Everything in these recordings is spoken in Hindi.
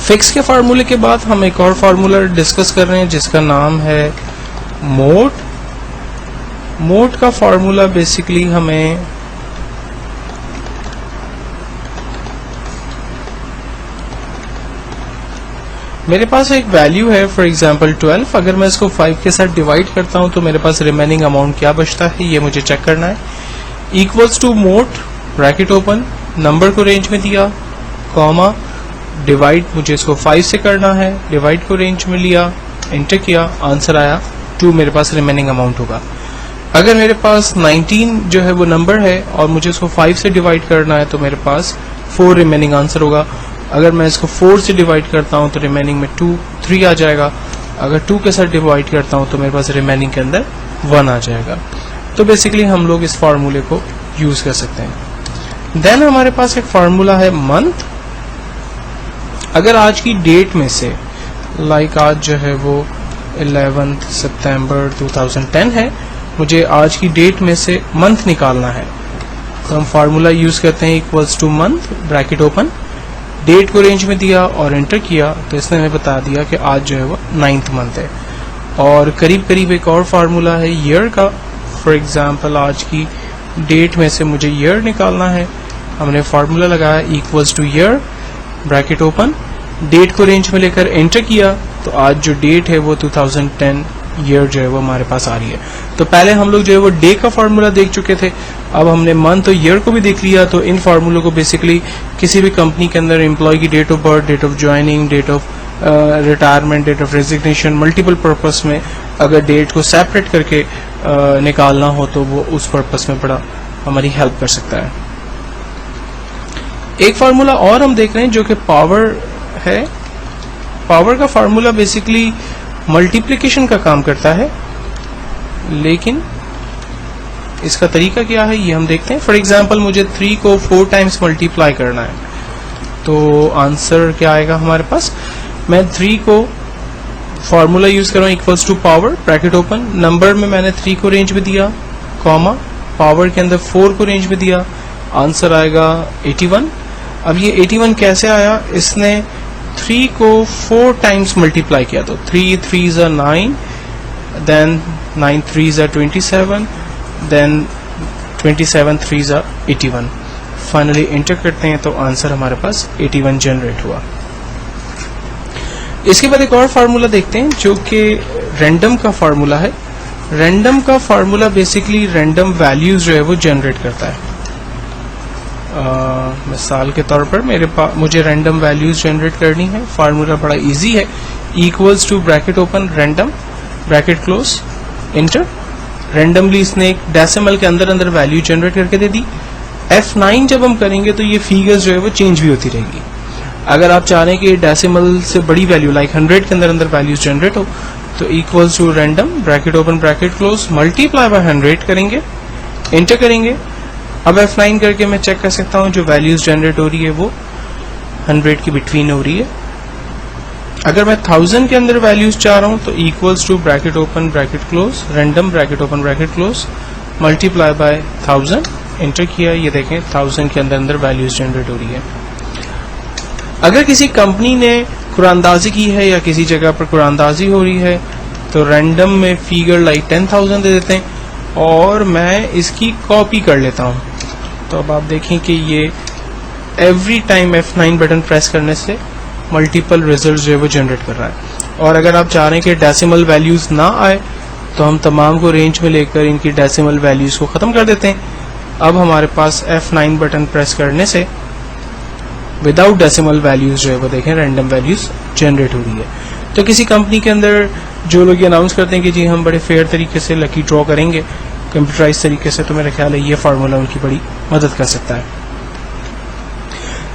फिक्स के फार्मूले के बाद हम एक और फार्मूला डिस्कस कर रहे हैं जिसका नाम है मोड। मोड का फार्मूला बेसिकली हमें मेरे पास एक वैल्यू है फॉर एग्जांपल 12। अगर मैं इसको 5 के साथ डिवाइड करता हूं तो मेरे पास रिमेनिंग अमाउंट क्या बचता है ये मुझे चेक करना है। Equals to mod bracket open, number को रेंज में दिया, कॉमा, डिवाइड मुझे इसको 5 से करना है, डिवाइड को रेंज में लिया, एंटर किया, आंसर आया 2 मेरे पास रिमेनिंग अमाउंट होगा। अगर मेरे पास 19 जो है वो नंबर है और मुझे इसको 5 से डिवाइड करना है तो मेरे पास 4 रिमेनिंग आंसर होगा। अगर मैं इसको 4 से डिवाइड करता हूं तो रिमेनिंग में 3 आ जाएगा। अगर 2 के साथ डिवाइड करता हूं तो मेरे पास रिमेनिंग के अंदर 1 आ जाएगा। तो बेसिकली हम लोग इस फार्मूले को यूज कर सकते हैं। देन हमारे पास एक फार्मूला है मंथ। अगर आज की डेट में से लाइक आज जो है वो 11 सितंबर 2010 है, मुझे आज की डेट में से मंथ निकालना है तो हम फार्मूला यूज करते हैं equals to month bracket open, date को रेंज में दिया और एंटर किया तो इसने हमें बता दिया कि आज जो है वो 9th मंथ है। और करीब करीब एक और फार्मूला है ईयर का। फॉर एग्जांपल आज की डेट में से मुझे ईयर निकालना है, हमने फार्मूला लगाया equals to year bracket open, date को रेंज में लेकर एंटर किया तो आज जो डेट है वो 2010 ईयर जो है वो हमारे पास आ रही है। तो पहले हम लोग जो है वो डे का फार्मूला देख चुके थे, अब हमने मंथ और ईयर को भी देख लिया। तो इन फार्मूलों को बेसिकली किसी भी कंपनी के अंदर एम्प्लॉय की date of birth, date of joining, date of retirement, date of resignation, multiple purpose में अगर डेट को सेपरेट करके निकालना हो तो वो उस पर्पस में बड़ा हमारी हेल्प कर सकता है। एक फार्मूला और हम देख रहे हैं जो कि पावर है। पावर का फार्मूला बेसिकली मल्टीप्लिकेशन का काम करता है, लेकिन इसका तरीका क्या है ये हम देखते हैं। फॉर एग्जांपल मुझे 3 को 4 टाइम्स मल्टीप्लाई करना है तो आंसर क्या आएगा हमारे पास। मैं 3 को फार्मूला यूज कर रहा हूं equals to power bracket open, number में मैंने 3 को रेंज में दिया, कॉमा, पावर के अंदर 4 को रेंज में दिया, आंसर आएगा 81। अब ये 81 कैसे आया, इसने 3 को 4 टाइम्स मल्टीप्लाई किया तो 3 3s are 9, then 9 3s are 27, then 27 3s are 81। Finally enter करते हैं तो आंसर हमारे पास 81 जनरेट हुआ। इसके बाद एक और फार्मूला देखते हैं जो कि रैंडम का फार्मूला है। रैंडम का फार्मूला बेसिकली रैंडम वैल्यूज जो है वो जनरेट करता है। मिसाल के तौर पर मुझे रैंडम वैल्यूज जनरेट करनी है, फार्मूला बड़ा इजी है, equals to bracket open random bracket close enter. Randomly इसने एक डेसिमल के अंदर अंदर वैल्यू जनरेट करके दे दी। F9 जब हम करेंगे तो ये फिगर्स जो है वो चेंज भी होती रहेगी। अगर आप चाह रहे हैं कि डेसिमल से बड़ी वैल्यू लाइक 100 के अंदर अंदर वैल्यूज जनरेट हो तो equals to random bracket open bracket close multiply by 100 करेंगे, एंटर करेंगे। अब F9 करके मैं चेक कर सकता हूं जो वैल्यूज जनरेट हो रही है वो 100 की बिटवीन हो रही है। अगर मैं 1000 के अंदर वैल्यूज चाह रहा हूं तो equals to bracket open bracket close random bracket open bracket close multiply bye 1000, enter किया। ये देखें 1000 के अंदर अंदर वैल्यूज जनरेट हो रही है। अगर किसी कंपनी ने कुरानदाजी की है या किसी जगह पर कुरानदाजी हो रही है तो रैंडम में फिगर लाइक 10,000 दे देते हैं और मैं इसकी कॉपी कर लेता हूं। तो अब आप देखें कि ये every time F9 button press करने से मल्टीपल रिजल्ट जो है वो जनरेट कर रहा है। और अगर आप चाह रहे हैं कि डेसिमल वैल्यूज ना आए तो हम तमाम को रेंज में लेकर इनकी डेसिमल वैल्यूज को खत्म कर देते हैं। अब हमारे पास F9 बटन प्रेस करने से विदाउट डेसिमल वैल्यूज जो है वो देखें रैंडम वैल्यूज जनरेट हो रही है। तो किसी कंपनी के अंदर जो लोग ये अनाउंस करते हैं कि जी हम बड़े फेयर तरीके से लकी ड्रॉ करेंगे कंप्यूटराइज तरीके से, तो मेरा ख्याल है ये फार्मूला उनकी बड़ी मदद कर सकता है।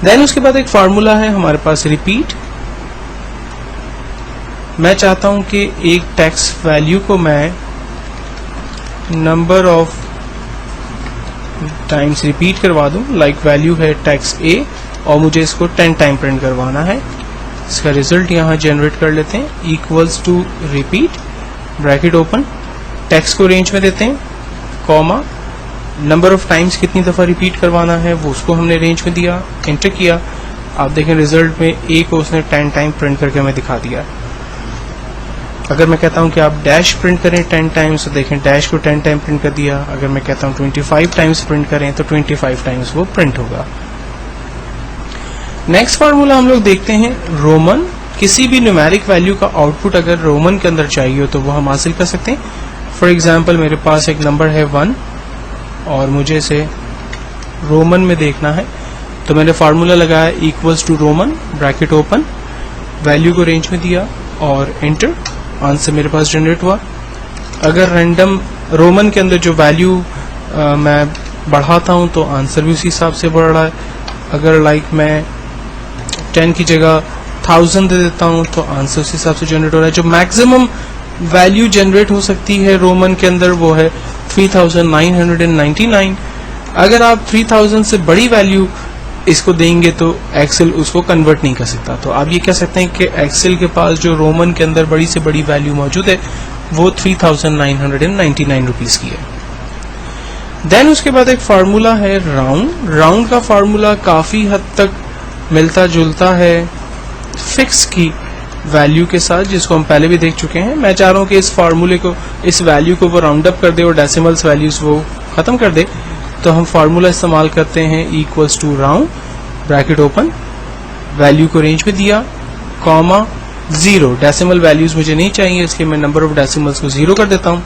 देन उसके बाद एक फार्मूला है हमारे पास रिपीट। मैं चाहता हूं कि एक टैक्स वैल्यू को मैं नंबर ऑफ टाइम्स रिपीट करवा दूं, लाइक वैल्यू है टैक्स ए और मुझे इसको 10 टाइम प्रिंट करवाना है। इसका रिजल्ट यहां जनरेट कर लेते हैं equals to repeat bracket open, text को रेंज में देते हैं, कॉमा, नंबर ऑफ टाइम्स कितनी दफा रिपीट करवाना है वो उसको हमने रेंज में दिया, एंटर किया। आप देखें रिजल्ट में ए को उसने 10 टाइम प्रिंट करके हमें दिखा दिया। अगर मैं कहता हूं कि आप डैश प्रिंट करें 10 टाइम्स तो देखें डैश को 10 टाइम प्रिंट कर दिया। अगर मैं कहता हूं 25 टाइम्स प्रिंट करें तो 25 टाइम्स वो प्रिंट होगा। नेक्स्ट फार्मूला हम लोग देखते हैं रोमन। किसी भी न्यूमेरिक वैल्यू का आउटपुट अगर रोमन के अंदर चाहिए हो तो वो हम हासिल कर सकते हैं। फॉर एग्जाम्पल मेरे पास एक नंबर है 1 और मुझे इसे रोमन में देखना है, तो मैंने फार्मूला लगाया equals to Roman bracket open, value को रेंज में दिया और एंटर, आंसर मेरे पास जनरेट हुआ। अगर रैंडम रोमन के अंदर जो वैल्यू मैं बढ़ाता हूं तो आंसर भी उसी हिसाब से बढ़ रहा है। अगर मैं 10 की जगह 1000 दे देता हूं तो आंसर उस हिसाब से जनरेट हो रहा है। जो मैक्सिमम वैल्यू जनरेट हो सकती है रोमन के अंदर वो है 3999। अगर आप 3000 से बड़ी वैल्यू इसको देंगे तो एक्सेल उसको कन्वर्ट नहीं कर सकता। तो आप ये कह सकते हैं कि एक्सेल के पास जो रोमन के अंदर बड़ी से बड़ी वैल्यू मौजूद है वो 3999 रुपीस की है। देन उसके बाद एक फार्मूला है राउंड। राउंड का फार्मूला काफी हद तक मिलता जुलता है फिक्स की वैल्यू के साथ, जिसको हम पहले भी देख चुके हैं। मैं चाह रहा हूं कि इस फार्मूले को, इस वैल्यू को वो राउंड अप कर दे और डेसिमल्स वैल्यूज वो खत्म कर दे, तो हम फार्मूला इस्तेमाल करते हैं equals to round bracket open, value को रेंज में दिया, कॉमा 0। डेसिमल वैल्यूज मुझे नहीं चाहिए इसलिए मैं नंबर ऑफ डेसिमल्स को 0 कर देता हूं,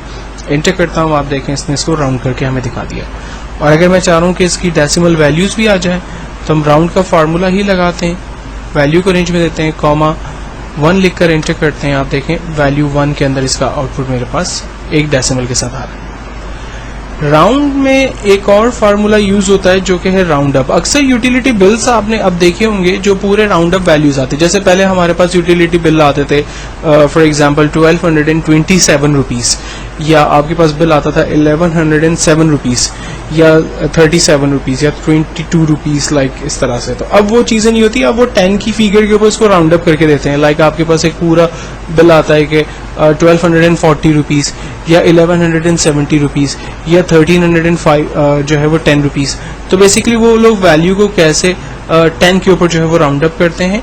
एंटर करता हूं। आप देखें इसने इसको राउंड करके हमें दिखा दिया। और अगर मैं चाह रहा हूं कि इसकी डेसिमल वैल्यूज भी आ जाए तो हम राउंड का फार्मूला ही लगाते हैं, वैल्यू को रेंज में देते हैं, कॉमा 1 लिखकर एंटर करते हैं। आप देखें वैल्यू 1 के अंदर इसका आउटपुट मेरे पास एक डेसिमल के साथ आ रहा है। राउंड में एक और फार्मूला यूज होता है जो कि है राउंड अप। अक्सर यूटिलिटी बिल्स आपने अब देखे होंगे जो पूरे राउंड अप वैल्यूज आते हैं। जैसे पहले हमारे पास यूटिलिटी बिल आते थे फॉर एग्जांपल 1227 रुपीस, या आपके पास बिल आता था 1107 रुपीस या 37 रुपीस या 22 रुपीस, इस तरह से। तो अब वो चीजें नहीं होती, अब वो 10 की फिगर के ऊपर उसको राउंड अप करके देते हैं। आपके पास एक पूरा बिल आता है कि 1240 रुपीस या 1170 रुपीस या 1305 जो है वो 10 रुपीस। तो बेसिकली वो लोग वैल्यू को कैसे 10 के ऊपर जो है वो राउंड अप करते हैं।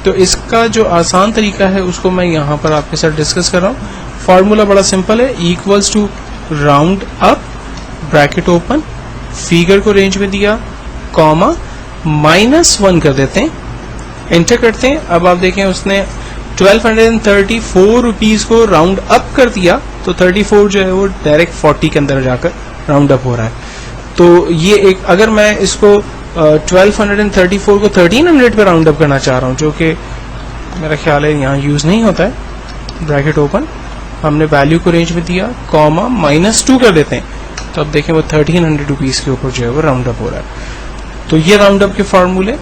तो इसका जो आसान तरीका है उसको मैं यहाँ पर आपके साथ डिस्कस कर रहा हूँ। फार्मूला बड़ा सिंपल है, equals to round up bracket open, figure को रेंज में दिया, कॉमा -1 कर देते हैं, एंटर करते हैं। अब आप देखें उसने 1234 रुपीस को राउंड अप कर दिया, तो 34 जो है वो डायरेक्ट 40 के अंदर जाकर राउंड अप हो रहा है। तो ये एक, अगर मैं इसको 1234 को 1300 पे राउंड अप करना चाह रहा हूँ, जो कि मेरा ख्याल है यहाँ यूज नहीं होता है, ब्रैकेट ओपन, हमने वैल्यू को रेंज में दिया, कॉमा -2 कर देते हैं, तो अब देखें वो 1300 रुपीस के ऊपर जो है वो राउंड अप हो रहा है। तो ये राउंड अप के फार्मूले